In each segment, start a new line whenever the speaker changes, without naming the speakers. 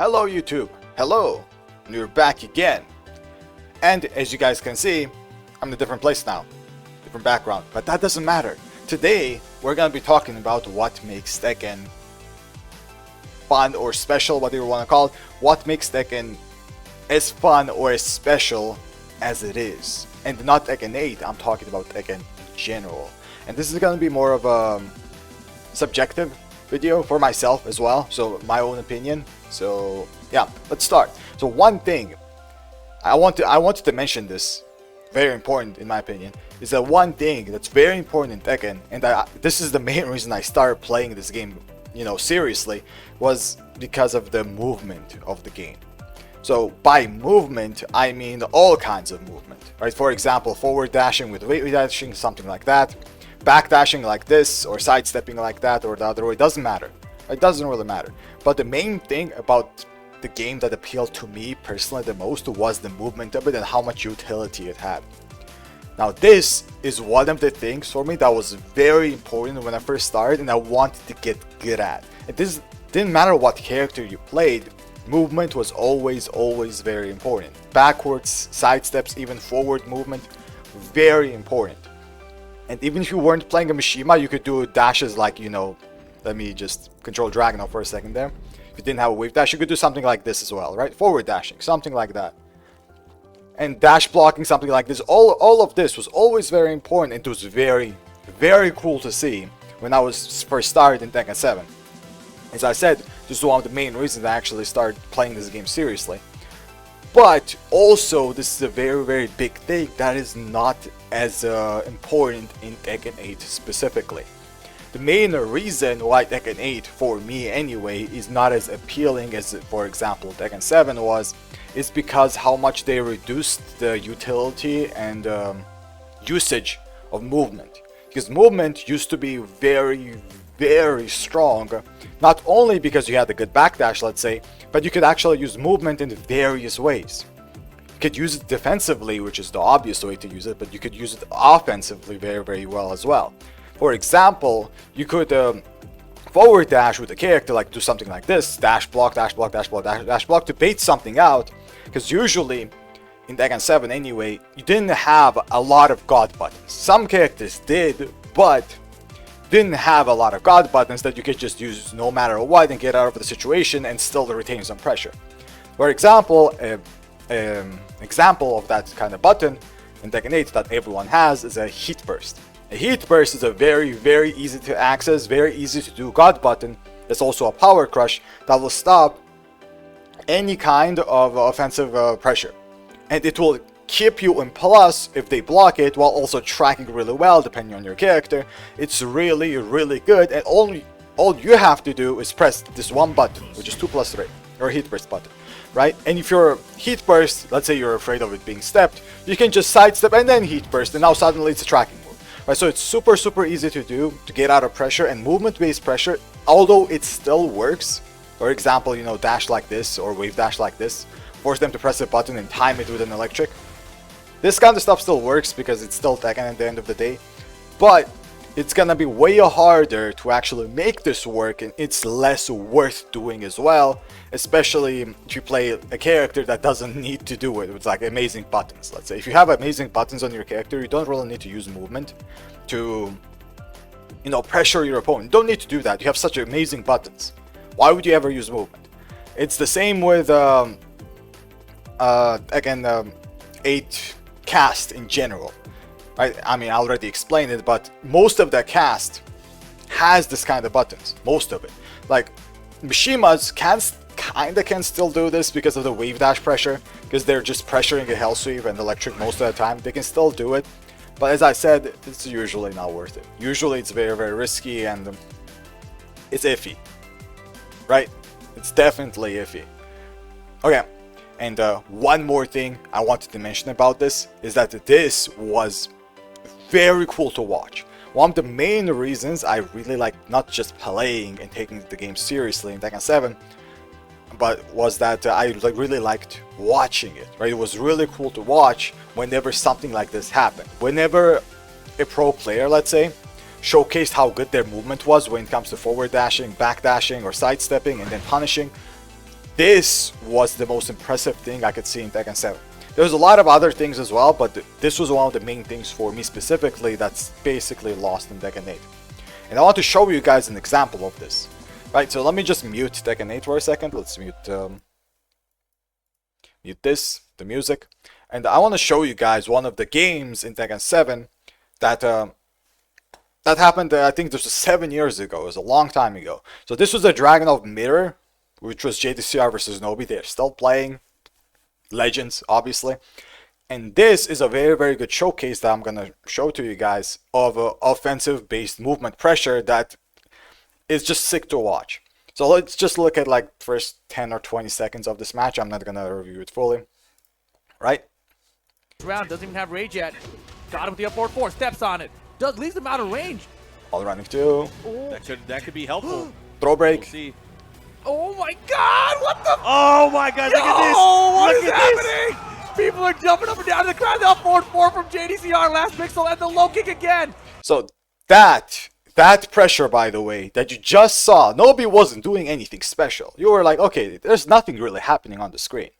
Hello YouTube, hello, and we're back again. And as you guys can see, I'm in a different place now, different background, but that doesn't matter. Today, we're gonna be talking about what makes Tekken fun or special, whatever you wanna call it. What makes Tekken as fun or as special as it is. And not Tekken 8, I'm talking about Tekken in general. And this is gonna be more of a subjective video for myself as well, so my own opinion. So yeah, let's start. So one thing I wanted to mention, this very important in my opinion, is that one thing that's very important in Tekken, and this is the main reason I started playing this game, seriously, was because of the movement of the game. So by movement, I mean all kinds of movement, right? For example, forward dashing with weight dashing, something like that. Back dashing like this, or sidestepping like that, or the other way, it doesn't matter. It doesn't really matter. But the main thing about the game that appealed to me personally the most was the movement of it and how much utility it had. Now this is one of the things for me that was very important when I first started and I wanted to get good at. And this didn't matter what character you played, movement was always very important. Backwards, sidesteps, even forward movement, very important. And even if you weren't playing a Mishima, you could do dashes like, let me just control Dragon for a second there. If you didn't have a wave dash, you could do something like this as well, right? Forward dashing, something like that. And dash blocking, something like this. All of this was always very important. It was very cool to see when I was first started in Tekken 7. As I said, this is one of the main reasons I actually started playing this game seriously. But also, this is a very big thing that is not as important in Tekken 8 specifically. The main reason why Tekken 8, for me anyway, is not as appealing as, for example, Tekken 7 is because how much they reduced the utility and usage of movement. Because movement used to be very strong, not only because you had a good backdash, let's say, but you could actually use movement in various ways. You could use it defensively, which is the obvious way to use it, but you could use it offensively very well as well. For example, you could forward dash with a character, like do something like this, dash block, dash block, dash block, dash block to bait something out, because usually in Tekken 7 anyway, you didn't have a lot of god buttons. Some characters did, but didn't have a lot of god buttons that you could just use no matter what and get out of the situation and still retain some pressure. For example, example of that kind of button in Tekken 8 that everyone has is a heat burst. A heat burst is a very easy to access, very easy to do god button. There's also a power crush that will stop any kind of offensive pressure, and it will keep you in plus if they block it, while also tracking really well depending on your character. It's really good, and all you have to do is press this one button, which is 2+3, or heat burst button, right? And if your heat burst, let's say you're afraid of it being stepped, you can just sidestep and then heat burst, and now suddenly it's a tracking move, right? So it's super easy to do, to get out of pressure, and movement based pressure, although it still works. For example, dash like this or wave dash like this, force them to press a button and time it with an electric. This kind of stuff still works because it's still Tekken at the end of the day, but it's gonna be way harder to actually make this work, and it's less worth doing as well, especially if you play a character that doesn't need to do it with like amazing buttons. Let's say if you have amazing buttons on your character, you don't really need to use movement to pressure your opponent. You don't need to do that. You have such amazing buttons. Why would you ever use movement? It's the same with Tekken 8 cast in general, right? I mean, I already explained it, but most of the cast has this kind of buttons. Most of it, like Mishimas, can still do this because of the wave dash pressure, because they're just pressuring a hell sweep and electric most of the time. They can still do it, but as I said, it's usually not worth it. Usually it's very risky, and it's iffy, right? It's definitely iffy. Okay. And one more thing I wanted to mention about this is that this was very cool to watch. One of the main reasons I really like not just playing and taking the game seriously in Tekken 7, but was that I really liked watching it, right? It was really cool to watch whenever something like this happened. Whenever a pro player, let's say, showcased how good their movement was when it comes to forward dashing, back dashing, or sidestepping and then punishing, this was the most impressive thing I could see in Tekken 7. There's a lot of other things as well, but this was one of the main things for me specifically that's basically lost in Tekken 8. And I want to show you guys an example of this. Right, so let me just mute Tekken 8 for a second. Let's mute this, the music. And I want to show you guys one of the games in Tekken 7 that that happened, I think this was 7 years ago. It was a long time ago. So this was the Dragon of Mirror, which was JDCR versus Nobi. They're still playing. Legends, obviously. And this is a very, very good showcase that I'm going to show to you guys of offensive-based movement pressure that is just sick to watch. So let's just look at like first 10 or 20 seconds of this match. I'm not going to review it fully. Right?
Round doesn't even have rage yet. Got him with the up forward 4, steps on it. Leaves him out of range.
All running too.
That could be helpful.
Throw break.
We'll see.
Oh my god, what the?
Oh my god, look at this!
What
Look
is
at
happening? People are jumping up and down in the crowd. The up forward 4 from JDCR, last pixel, and the low kick again.
So that pressure, by the way, that you just saw, Nobi wasn't doing anything special. You were like, okay, there's nothing really happening on the screen.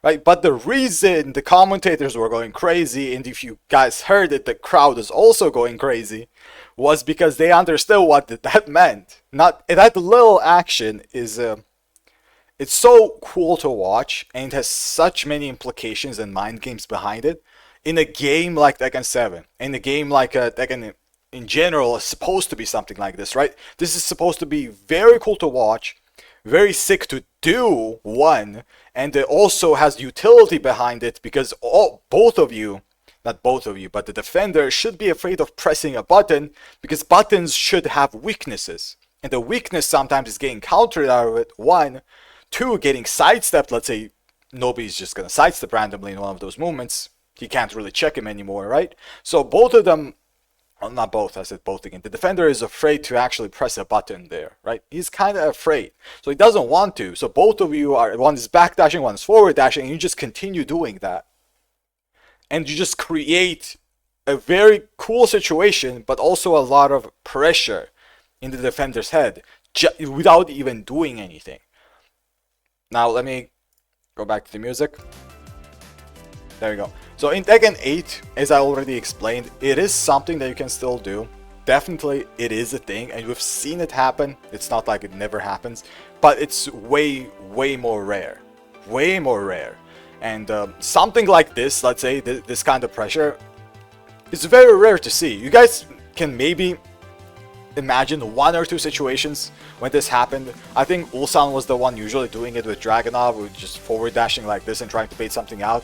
Right? But the reason the commentators were going crazy, and if you guys heard it, the crowd is also going crazy, was because they understood what that meant. That little action is, it's so cool to watch, and it has such many implications and mind games behind it. In a game like Tekken 7, in a game like Tekken in general, is supposed to be something like this, right? This is supposed to be very cool to watch, very sick to do, one, and it also has utility behind it because both of you, not both of you, but the defender should be afraid of pressing a button because buttons should have weaknesses. And the weakness sometimes is getting countered out of it, one. Two, getting sidestepped. Let's say Nobody's just going to sidestep randomly in one of those movements. He can't really check him anymore, right? So both of them, well, not both, I said both again. The defender is afraid to actually press a button there, right? He's kind of afraid. So he doesn't want to. So both of you are, one is backdashing, one is forward dashing, and you just continue doing that. And you just create a very cool situation, but also a lot of pressure in the defender's head without even doing anything. Now let me go back to the music. There we go. So in Tekken 8, as I already explained, it is something that you can still do. Definitely it is a thing, and we've seen it happen. It's not like it never happens, but it's way more rare. Way more rare. And something like this, let's say this kind of pressure, is very rare to see. You guys can maybe imagine one or two situations when this happened. I think Ulsan was the one usually doing it with Dragunov, with just forward dashing like this and trying to bait something out.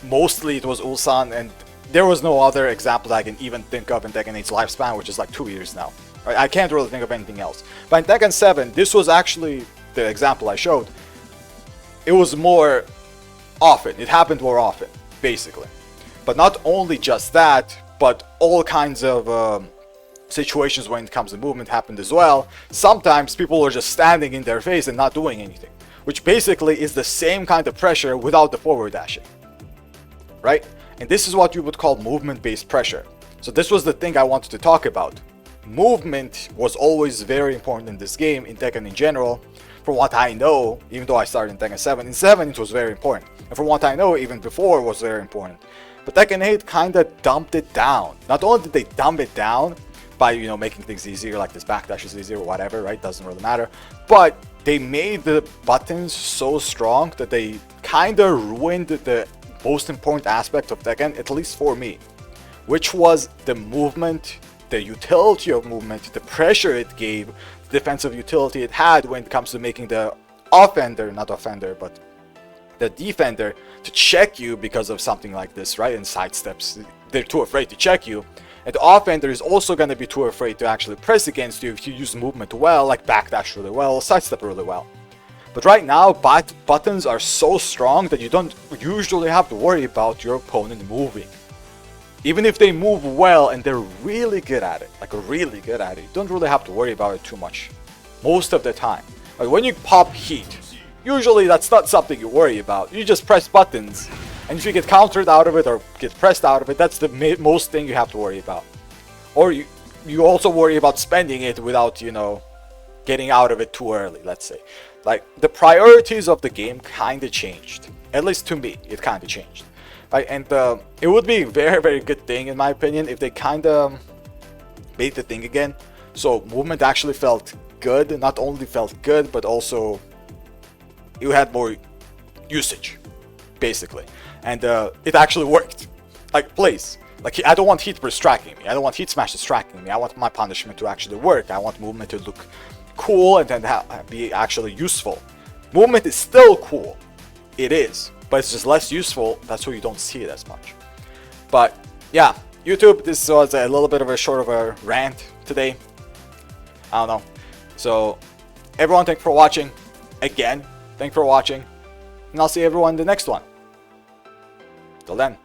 Mostly it was Ulsan, and there was no other example that I can even think of in Tekken 8's lifespan, which is like 2 years now. Right? I can't really think of anything else. But in Tekken 7, this was actually the example I showed. It was more often. It happened more often, basically. But not only just that, but all kinds of situations when it comes to movement happened as well. Sometimes people are just standing in their face and not doing anything, which basically is the same kind of pressure without the forward dashing. Right? And this is what you would call movement-based pressure. So this was the thing I wanted to talk about. Movement was always very important in this game, in Tekken in general. From what I know, even though I started in Tekken 7, in 7 it was very important. And from what I know, even before it was very important. But Tekken 8 kinda dumped it down. Not only did they dump it down by, you know, making things easier, like this backdash is easier or whatever, right? Doesn't really matter. But they made the buttons so strong that they kinda ruined the most important aspect of Tekken, at least for me, which was the movement, the utility of movement, the pressure it gave, the defensive utility it had when it comes to making the offender, not offender, but the defender to check you because of something like this, right? And sidesteps, they're too afraid to check you. And the offender is also going to be too afraid to actually press against you if you use movement well, like backdash really well, sidestep really well. But right now, buttons are so strong that you don't usually have to worry about your opponent moving. Even if they move well and they're really good at it, like really good at it, you don't really have to worry about it too much. Most of the time. Like when you pop heat, usually that's not something you worry about. You just press buttons, and if you get countered out of it or get pressed out of it, that's the most thing you have to worry about. Or you also worry about spending it without, you know, getting out of it too early, let's say. Like, the priorities of the game kind of changed. At least to me, it kind of changed. Right? And it would be a very, very good thing, in my opinion, if they kind of made the thing again. So movement actually felt good. Not only felt good, but also you had more usage, basically. And it actually worked. Like, please. Like, I don't want Heat Burst tracking me. I don't want Heat Smash distracting me. I want my punishment to actually work. I want movement to look cool and then be actually useful. Movement is still cool. It is. But it's just less useful. That's why you don't see it as much. But, yeah. YouTube, this was a little bit of a short of a rant today. I don't know. So, everyone, thanks for watching. Again, thanks for watching. And I'll see everyone in the next one. Till then.